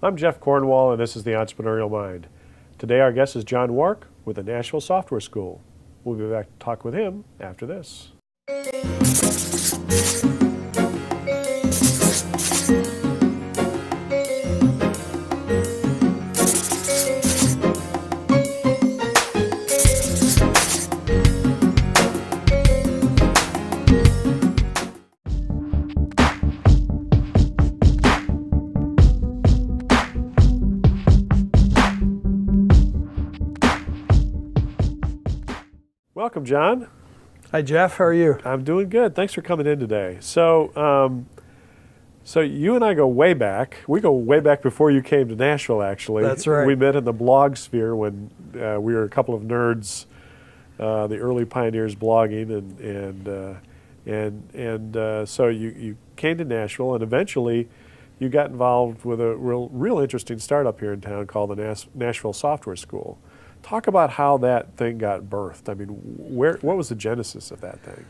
I'm Jeff Cornwall, and this is the Entrepreneurial Mind. Today our guest is John Wark with the Nashville Software School. We'll be back to talk with him after this. Welcome, John. Hi, Jeff. How are you? I'm doing good. Thanks for coming in today. So you and I go way back. We go way back before you came to Nashville, actually. That's right. We met in the blog sphere when we were a couple of nerds, the early pioneers blogging, and so you came to Nashville, and eventually you got involved with a real interesting startup here in town called the Nashville Software School. Talk about how that thing got birthed. I mean, what was the genesis of that thing?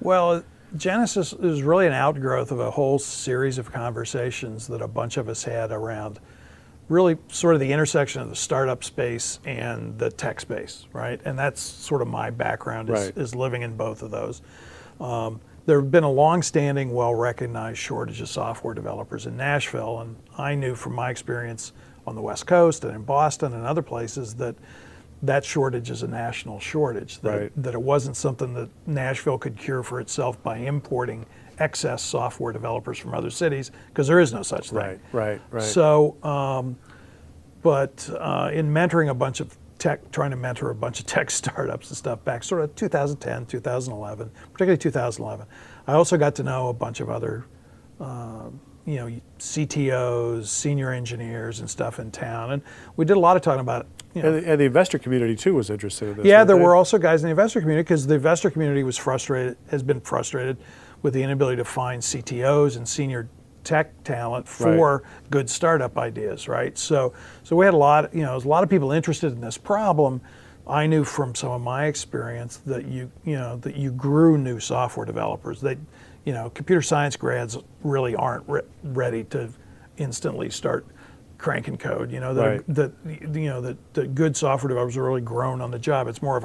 Well, Genesis is really an outgrowth of a whole series of conversations that a bunch of us had around really sort of the intersection of the startup space and the tech space, right? And that's sort of my background is living in both of those. There have been a long-standing, well-recognized shortage of software developers in Nashville, and I knew from my experience on the West Coast and in Boston and other places that shortage is a national shortage, that it wasn't something that Nashville could cure for itself by importing excess software developers from other cities, because there is no such thing. Right. So, in mentoring a bunch of trying to mentor a bunch of tech startups and stuff back sort of 2010, 2011, particularly 2011, I also got to know a bunch of other CTOs, senior engineers and stuff in town, and we did a lot of talking about it. And the investor community too was interested in this. Yeah, there were also guys in the investor community, because the investor community has been frustrated with the inability to find CTOs and senior tech talent for good startup ideas, right? So we had a lot of people interested in this problem. I knew from some of my experience that you grew new software developers. That computer science grads really aren't ready to instantly start cranking code. That good software developers are really grown on the job. It's more of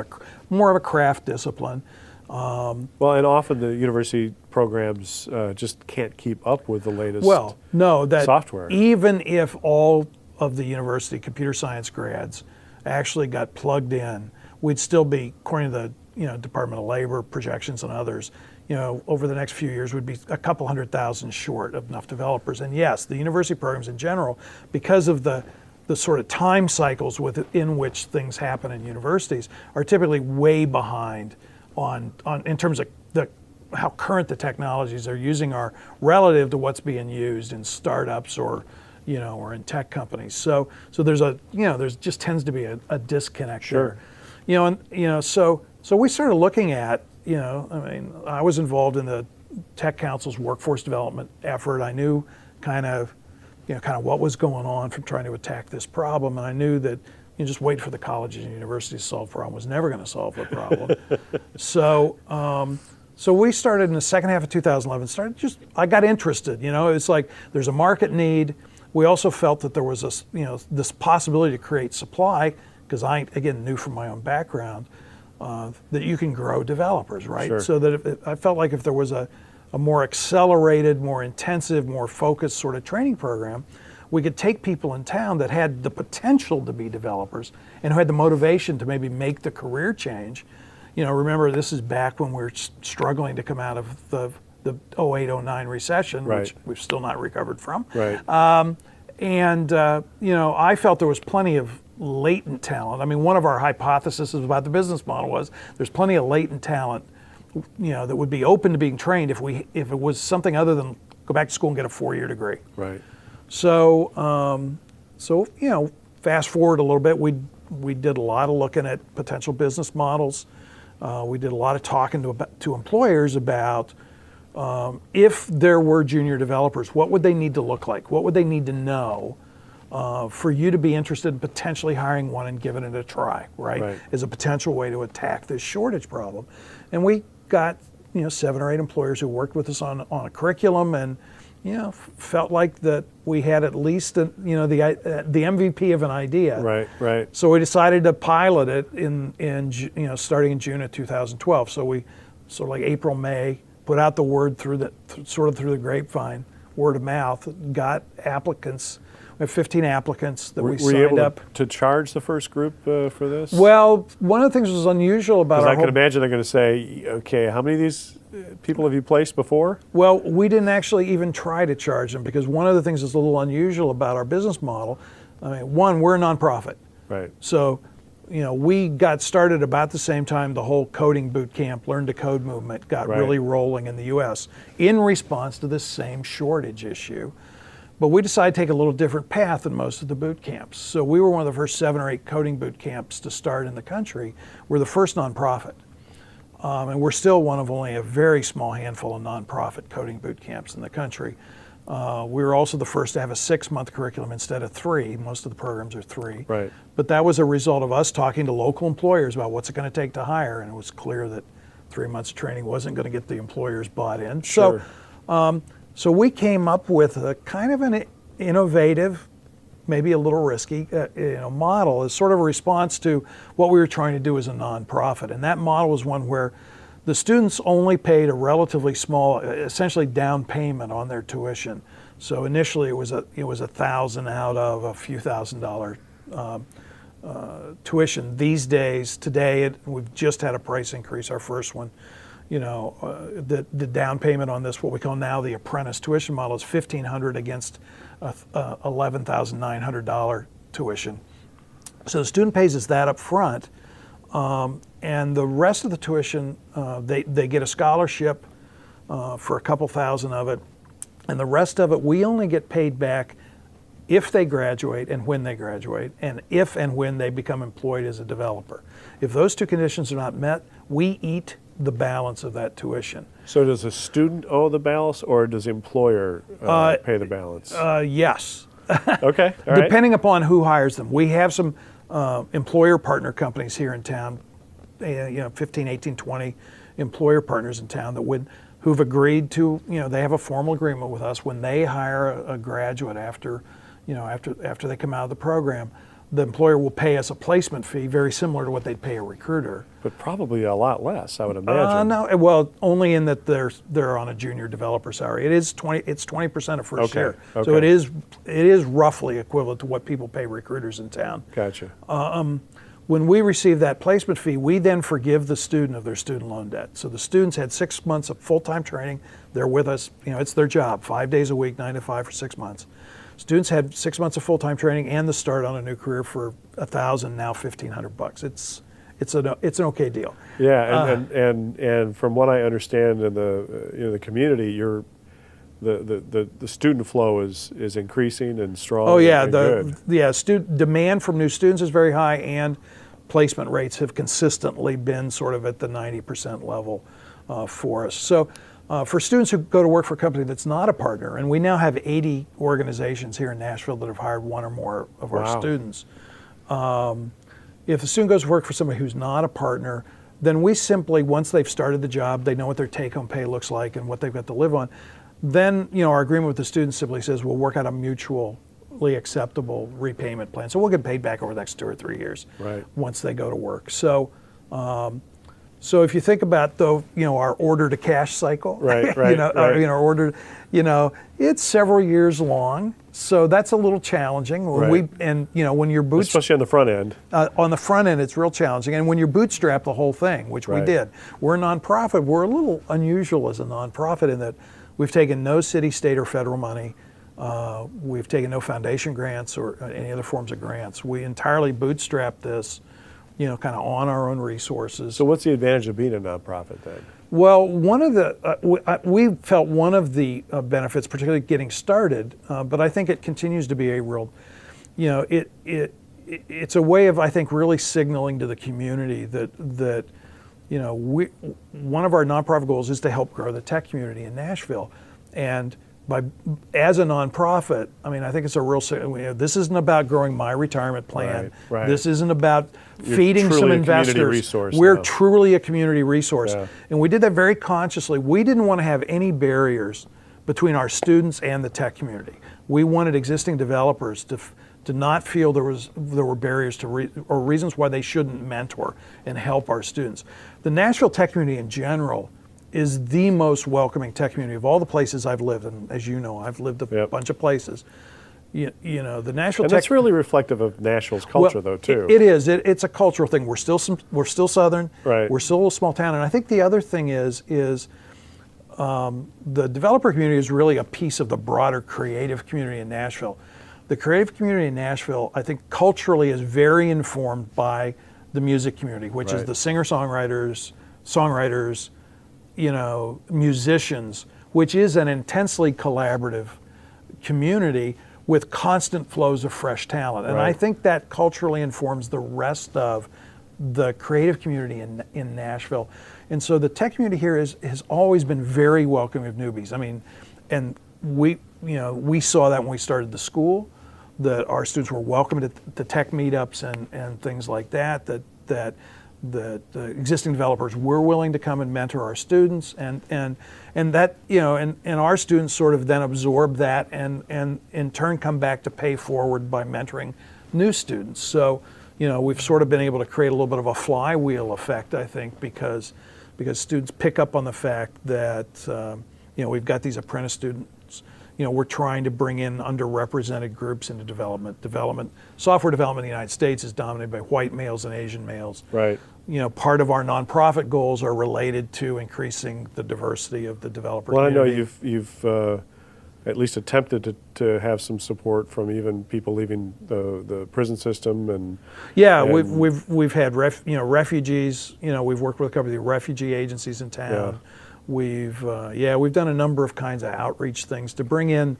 a craft discipline. Well, and often the university programs just can't keep up with the latest software. Even if all of the university computer science grads actually got plugged in, we'd still be, according to the Department of Labor projections and others, over the next few years would be a couple 100,000 short of enough developers. And yes, the university programs in general, because of the sort of time cycles within which things happen in universities, are typically way behind on in terms of how current the technologies they're using are relative to what's being used in startups or in tech companies. So there's just tends to be a disconnect there. So we started looking at, I was involved in the Tech Council's workforce development effort. I knew kind of what was going on from trying to attack this problem, and I knew that just wait for the colleges and universities to solve the problem was never going to solve the problem. So we started in the second half of 2011. I got interested. It's like there's a market need. We also felt that there was this possibility to create supply, because I again knew from my own background that you can grow developers, right? Sure. So that I felt like if there was a more accelerated, more intensive, more focused sort of training program, we could take people in town that had the potential to be developers and who had the motivation to maybe make the career change. Remember, this is back when we were struggling to come out of the 08-09 recession, which we've still not recovered from. I felt there was plenty of latent talent. I mean, one of our hypotheses about the business model was there's plenty of latent talent, that would be open to being trained if it was something other than go back to school and get a 4-year degree. Right. So fast forward a little bit, we did a lot of looking at potential business models. We did a lot of talking to employers about if there were junior developers, what would they need to look like? What would they need to know for you to be interested in potentially hiring one and giving it a try, right? As a potential way to attack this shortage problem. And we got 7 or 8 employers who worked with us on a curriculum, and felt like that we had at least the MVP of an idea. Right, right. So we decided to pilot it starting in June of 2012. So we sort of like April, May, put out the word through the grapevine, word of mouth, got applicants. We have 15 applicants that we signed you able up. to charge the first group for this? Well, one of the things that was unusual about I can imagine they're going to say, okay, how many of these people have you placed before? Well, we didn't actually even try to charge them, because one of the things that's a little unusual about our business model, one, we're a nonprofit. Right. So, we got started about the same time the whole coding boot camp, learn to code movement got really rolling in the U.S. in response to this same shortage issue. But we decided to take a little different path than most of the boot camps. So we were one of the first 7 or 8 coding boot camps to start in the country. We're the first nonprofit. And we're still one of only a very small handful of nonprofit coding boot camps in the country. We were also the first to have a 6-month curriculum instead of 3. Most of the programs are 3. Right. But that was a result of us talking to local employers about what's it going to take to hire, and it was clear that 3 months of training wasn't going to get the employers bought in. Sure. So we came up with a kind of an innovative, maybe a little risky model as sort of a response to what we were trying to do as a nonprofit. And that model was one where the students only paid a relatively small, essentially down payment on their tuition. So initially it was $1,000 out of a few $1,000 tuition. These days, today, we've just had a price increase, our first one. The down payment on this, what we call now the apprentice tuition model, is $1,500 against $11,900 tuition. So the student pays us that up front, and the rest of the tuition, they get a scholarship for a couple thousand of it, and the rest of it we only get paid back if they graduate and when they graduate, and if and when they become employed as a developer. If those 2 conditions are not met, we eat the balance of that tuition. So does the student owe the balance, or does the employer pay the balance? Yes. Okay, all right. Depending upon who hires them. We have some employer partner companies here in town, 15, 18, 20 employer partners in town who've agreed to, they have a formal agreement with us when they hire a graduate after they come out of the program. The employer will pay us a placement fee very similar to what they'd pay a recruiter. But probably a lot less, I would imagine. No, well, only in that they're on a junior developer salary. It's 20% of first year. Okay. So it is roughly equivalent to what people pay recruiters in town. Gotcha. When we receive that placement fee, we then forgive the student of their student loan debt. So the students had 6 months of full-time training. They're with us. It's their job, 5 days a week, 9 to 5 for 6 months. Students had 6 months of full-time training and the start on a new career for $1,000, now $1,500. It's an okay deal. Yeah, and from what I understand in the community, the student flow is increasing and strong. Oh yeah, and good. Student demand from new students is very high, and placement rates have consistently been sort of at the 90% level for us. So. For students who go to work for a company that's not a partner, and we now have 80 organizations here in Nashville that have hired one or more of our students. If a student goes to work for somebody who's not a partner, then we simply, once they've started the job, they know what their take-home pay looks like and what they've got to live on, then our agreement with the student simply says we'll work out a mutually acceptable repayment plan. So we'll get paid back over the next 2 or 3 years once they go to work. So if you think about our order to cash cycle, our order, it's several years long. So that's a little challenging. When you're especially on the front end. On the front end, it's real challenging. And when you bootstrap the whole thing, which we did, we're a nonprofit. We're a little unusual as a nonprofit in that we've taken no city, state, or federal money. We've taken no foundation grants or any other forms of grants. We entirely bootstrap this. Kind of on our own resources. So what's the advantage of being a nonprofit then? Well, we felt one of the benefits, particularly getting started, but I think it continues to be a real, it's a way of, I think, really signaling to the community that one of our nonprofit goals is to help grow the tech community in Nashville, and as a nonprofit, I think it's a real. This isn't about growing my retirement plan. Right. This isn't about feeding some investors. We're truly a community resource, and we did that very consciously. We didn't want to have any barriers between our students and the tech community. We wanted existing developers to not feel there were barriers to or reasons why they shouldn't mentor and help our students. The Nashville tech community in general is the most welcoming tech community of all the places I've lived, and as you know, I've lived a bunch of places. You know, the Nashville And tech. that's really reflective of Nashville's culture, though, too. It is. It's a cultural thing. We're still Southern. Right. We're still a little small town, and I think the other thing is the developer community is really a piece of the broader creative community in Nashville. The creative community in Nashville, I think, culturally is very informed by the music community, which is the singer-songwriters, songwriters, you know, musicians, which is an intensely collaborative community with constant flows of fresh talent. And I think that culturally informs the rest of the creative community in Nashville. And so the tech community here has always been very welcoming of newbies. I mean, and we saw that when we started the school, that our students were welcome to the tech meetups and things like that, that the existing developers were willing to come and mentor our students, and that, you know, and our students sort of then absorb that and in turn come back to pay forward by mentoring new students. So, you know, we've sort of been able to create a little bit of a flywheel effect, I think, because students pick up on the fact that, you know, we've got these apprentice students. You know, we're trying to bring in underrepresented groups into development. Software development in the United States is dominated by white males and Asian males. Right. You know, part of our nonprofit goals are related to increasing the diversity of the developer Well, community. I know you've at least attempted to have some support from even people leaving the prison system, and we've had refugees. You know, we've worked with a couple of the refugee agencies in town. We've done a number of kinds of outreach things to bring in,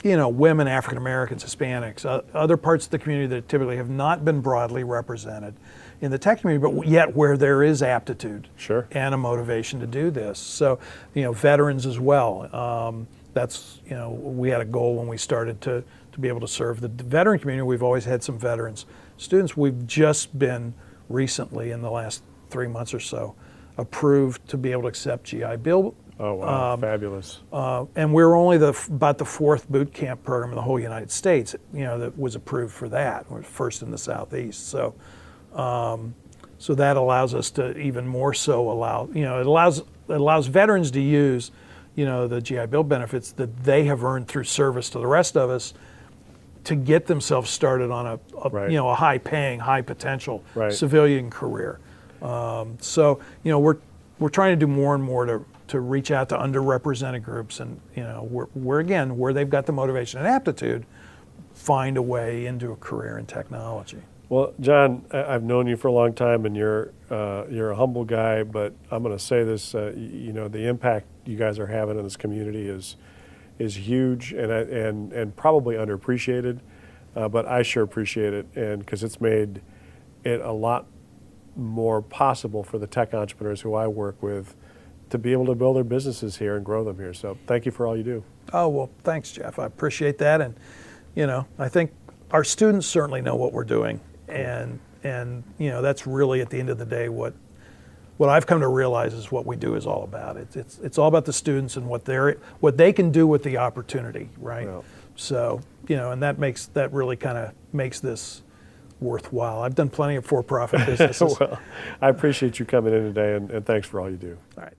you know, women, African Americans, Hispanics, other parts of the community that typically have not been broadly represented in the tech community, but yet where there is aptitude and a motivation to do this. So, you know, veterans as well. That's, you know, we had a goal when we started to be able to serve the veteran community. We've always had some veterans students. We've just been recently, in the last 3 months or so, approved to be able to accept GI Bill. Oh, wow, fabulous. And we're only about the fourth boot camp program in the whole United States, you know, that was approved for that. We're first in the Southeast. So so that allows us to even more so allow, you know, it allows veterans to use, you know, the GI Bill benefits that they have earned through service to the rest of us to get themselves started on you know, a high-paying, high-potential civilian career. So, you know, we're trying to do more and more to reach out to underrepresented groups, and, you know, where they've got the motivation and aptitude, find a way into a career in technology. Well, John, I've known you for a long time, and you're a humble guy, but I'm going to say this: you know, the impact you guys are having in this community is huge and probably underappreciated, but I sure appreciate it, and because it's made it a lot more possible for the tech entrepreneurs who I work with to be able to build their businesses here and grow them here. So thank you for all you do. Oh, well, thanks, Jeff. I appreciate that, and, you know, I think our students certainly know what we're doing. And you know, that's really, at the end of the day, what I've come to realize is what we do is all about. It's all about the students and what they can do with the opportunity, right? Well, so, you know, and that really kind of makes this worthwhile. I've done plenty of for-profit businesses. Well, I appreciate you coming in today, and thanks for all you do. All right.